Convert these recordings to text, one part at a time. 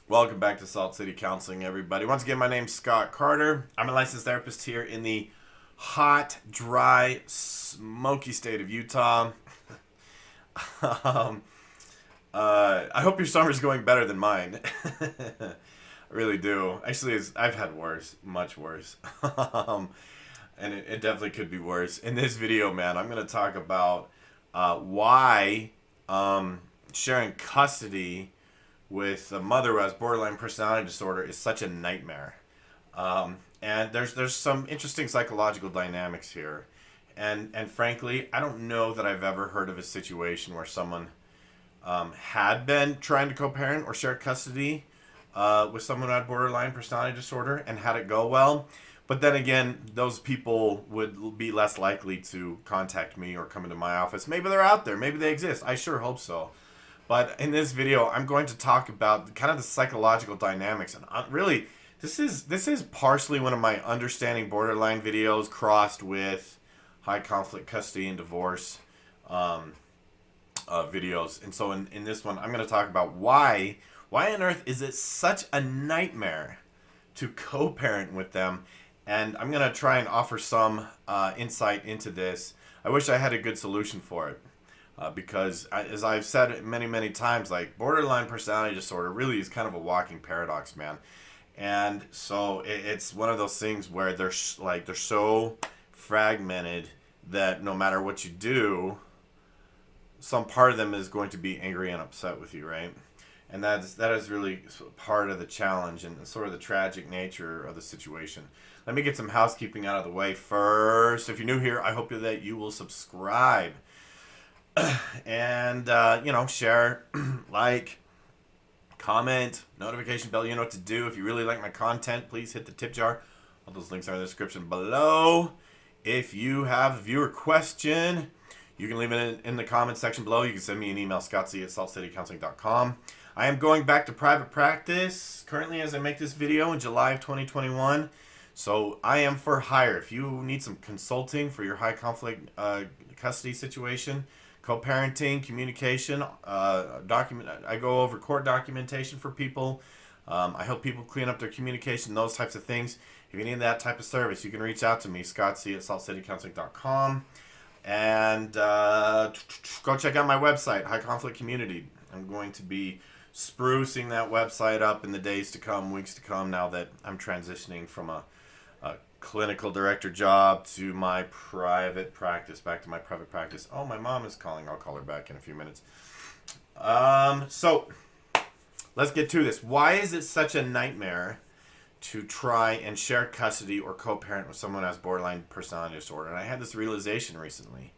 Welcome back to Salt City Counseling, everybody. Once again, my name's Scott Carter. I'm a licensed therapist here in the hot, dry, smoky state of Utah. um, I hope your summer's going better than mine. I really do. Actually, I've had worse, much worse. And it definitely could be worse. In this video, man, I'm going to talk about why sharing custody with a mother who has borderline personality disorder is such a nightmare. And there's some interesting psychological dynamics here. And frankly, I don't know that I've ever heard of a situation where someone had been trying to co-parent or share custody with someone who had borderline personality disorder and had it go well. But then again, those people would be less likely to contact me or come into my office. Maybe they're out there. Maybe they exist. I sure hope so. But in this video, I'm going to talk about kind of the psychological dynamics. And really, this is partially one of my understanding borderline videos crossed with high conflict custody and divorce videos. And so in this one, I'm going to talk about why on earth is it such a nightmare to co-parent with them. And I'm going to try and offer some insight into this. I wish I had a good solution for it. Because as I've said many, many times, like borderline personality disorder really is kind of a walking paradox, man. And so it's one of those things where they're so fragmented that no matter what you do, some part of them is going to be angry and upset with you, right? And that is really part of the challenge and sort of the tragic nature of the situation. Let me get some housekeeping out of the way first. If you're new here, I hope that you will subscribe. And share, like, comment, notification bell. You know what to do. If you really like my content, please hit the tip jar. All those links are in the description below. If you have a viewer question, you can leave it in the comment section below. You can send me an email, scottc at saltcitycounseling.com. I am going back to private practice currently as I make this video in July of 2021. So I am for hire. If you need some consulting for your high conflict custody situation, co-parenting, communication, I go over court documentation for people. I help people clean up their communication, those types of things. If you need that type of service, you can reach out to me, scottc at saltcitycounseling.com. And go check out my website, High Conflict Community. I'm going to be sprucing that website up in the days to come, weeks to come, now that I'm transitioning from a clinical director job to my private practice, back to my private practice. Oh, my mom is calling. I'll call her back in a few minutes. So let's get to this. Why is it such a nightmare to try and share custody or co-parent with someone who has borderline personality disorder? And I had this realization recently,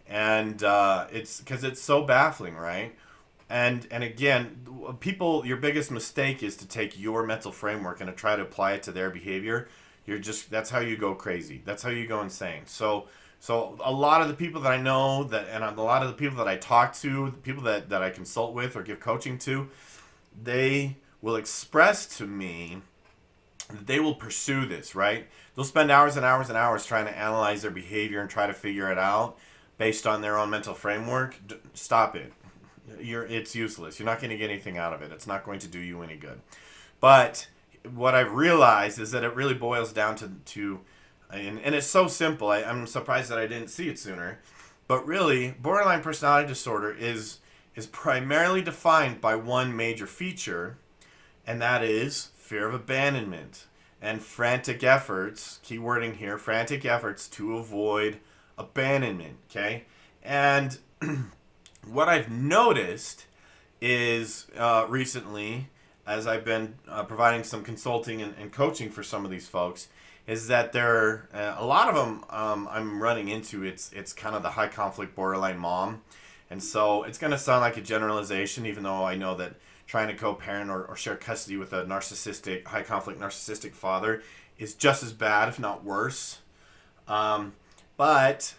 and it's because it's so baffling, right? And again, people, your biggest mistake is to take your mental framework and to try to apply it to their behavior. That's how you go crazy. That's how you go insane. So a lot of the people that I know and a lot of the people that I talk to, the people that I consult with or give coaching to, they will express to me that they will pursue this, right? They'll spend hours and hours and hours trying to analyze their behavior and try to figure it out based on their own mental framework. Stop it. It's useless. You're not going to get anything out of it. It's not going to do you any good. But what I've realized is that it really boils down to and it's so simple. I'm surprised that I didn't see it sooner. But really, borderline personality disorder is primarily defined by one major feature, and that is fear of abandonment and frantic efforts, key wording here, frantic efforts to avoid abandonment, okay? And what I've noticed is recently, as I've been providing some consulting and coaching for some of these folks, is that a lot of them I'm running into, it's kind of the high conflict borderline mom. And so it's going to sound like a generalization, even though I know that trying to co-parent or share custody with a high conflict narcissistic father is just as bad, if not worse. But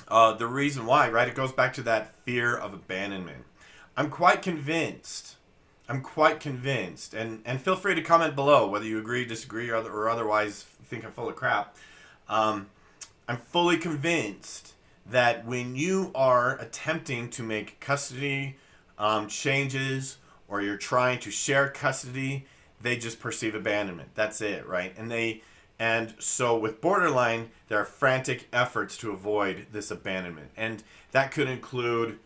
the reason why, right, it goes back to that fear of abandonment. I'm quite convinced, and feel free to comment below whether you agree, disagree, or otherwise think I'm full of crap. I'm fully convinced that when you are attempting to make custody changes or you're trying to share custody, they just perceive abandonment. That's it, right? And so with borderline, there are frantic efforts to avoid this abandonment. And that could include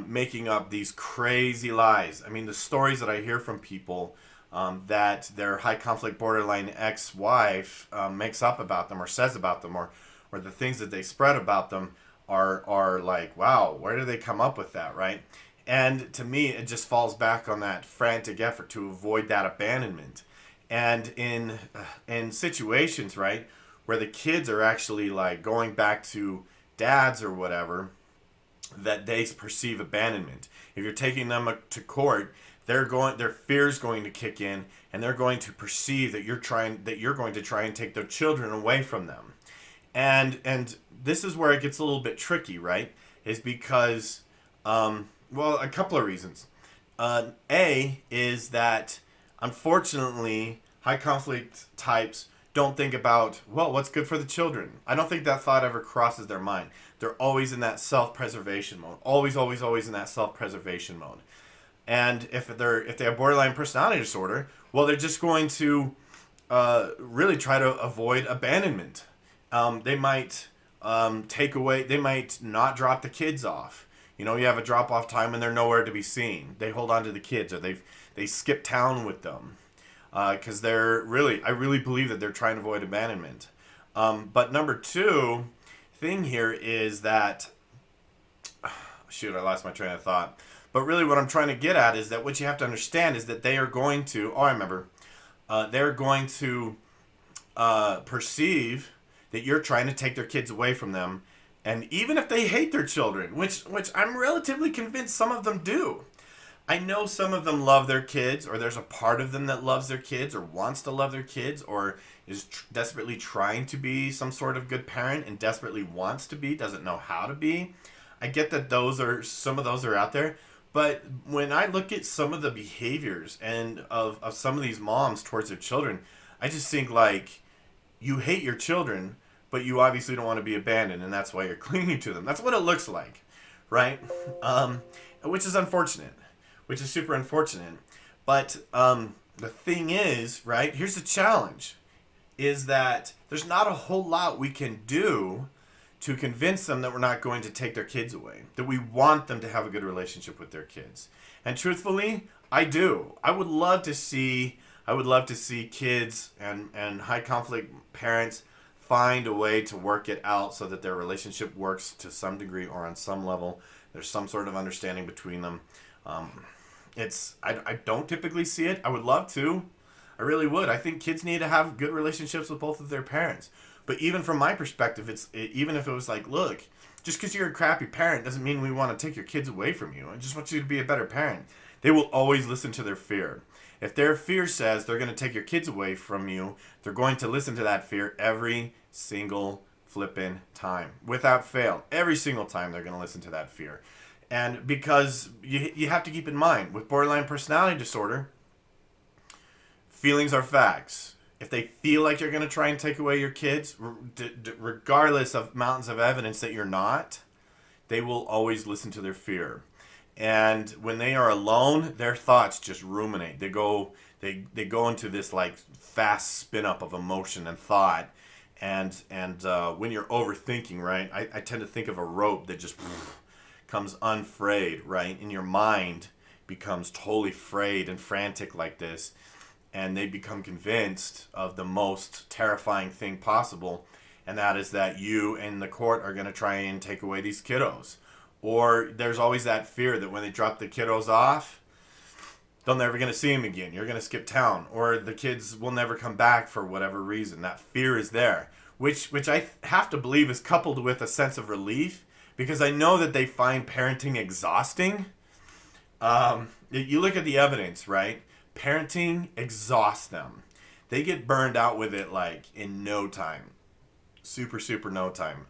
making up these crazy lies. I mean, the stories that I hear from people that their high conflict borderline ex-wife makes up about them or says about them, or the things that they spread about them are like, wow, where do they come up with that, right? And to me, it just falls back on that frantic effort to avoid that abandonment. And in situations, right, where the kids are actually like going back to dads or whatever, that they perceive abandonment. If you're taking them to court, their fear is going to kick in, and they're going to perceive that you're going to try and take their children away from them. And this is where it gets a little bit tricky, right? Is because well, a couple of reasons. A is that, unfortunately, high conflict types don't think about, well, what's good for the children. I don't think that thought ever crosses their mind. They're always in that self-preservation mode. Always, always, always in that self-preservation mode. And if they have borderline personality disorder, well, they're just going to really try to avoid abandonment. They might they might not drop the kids off. You know, you have a drop-off time and they're nowhere to be seen. They hold on to the kids, or they skip town with them. Because I really believe that they're trying to avoid abandonment. But number two thing here is that, shoot, I lost my train of thought. But really what I'm trying to get at is that what you have to understand is that they are going to, they're going to perceive that you're trying to take their kids away from them. And even if they hate their children, which I'm relatively convinced some of them do. I know some of them love their kids, or there's a part of them that loves their kids or wants to love their kids, or is desperately trying to be some sort of good parent and desperately wants to be, doesn't know how to be. I get that some of those are out there. But when I look at some of the behaviors and of some of these moms towards their children, I just think like, you hate your children, but you obviously don't want to be abandoned, and that's why you're clinging to them. That's what it looks like, right? Which is unfortunate. Which is super unfortunate. But the thing is, right, here's the challenge, is that there's not a whole lot we can do to convince them that we're not going to take their kids away, that we want them to have a good relationship with their kids. And truthfully, I do. I would love to see kids and high conflict parents find a way to work it out so that their relationship works to some degree or on some level. There's some sort of understanding between them. I don't typically see it. I would love to. I really would. I think kids need to have good relationships with both of their parents. But even from my perspective, even if it was like, look, just because you're a crappy parent doesn't mean we want to take your kids away from you. I just want you to be a better parent. They will always listen to their fear. If their fear says they're going to take your kids away from you, they're going to listen to that fear every single flippin' time. Without fail. Every single time they're going to listen to that fear. And because you have to keep in mind, with borderline personality disorder, feelings are facts. If they feel like you're going to try and take away your kids, regardless of mountains of evidence that you're not, they will always listen to their fear. And when they are alone, their thoughts just ruminate. They go into this like fast spin up of emotion and thought. And when you're overthinking, right, I tend to think of a rope that just comes unfrayed, right? And your mind becomes totally frayed and frantic like this. And they become convinced of the most terrifying thing possible. And that is that you and the court are going to try and take away these kiddos. Or there's always that fear that when they drop the kiddos off, they're never going to see them again. You're going to skip town. Or the kids will never come back for whatever reason. That fear is there. Which I have to believe is coupled with a sense of relief. Because I know that they find parenting exhausting. You look at the evidence, right? Parenting exhausts them. They get burned out with it like in no time. Super, super no time.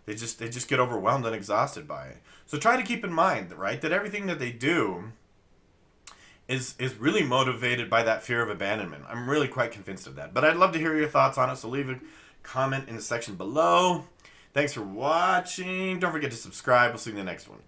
They just get overwhelmed and exhausted by it. So try to keep in mind, right, that everything that they do is really motivated by that fear of abandonment. I'm really quite convinced of that. But I'd love to hear your thoughts on it, so leave a comment in the section below. Thanks for watching. Don't forget to subscribe. We'll see you in the next one.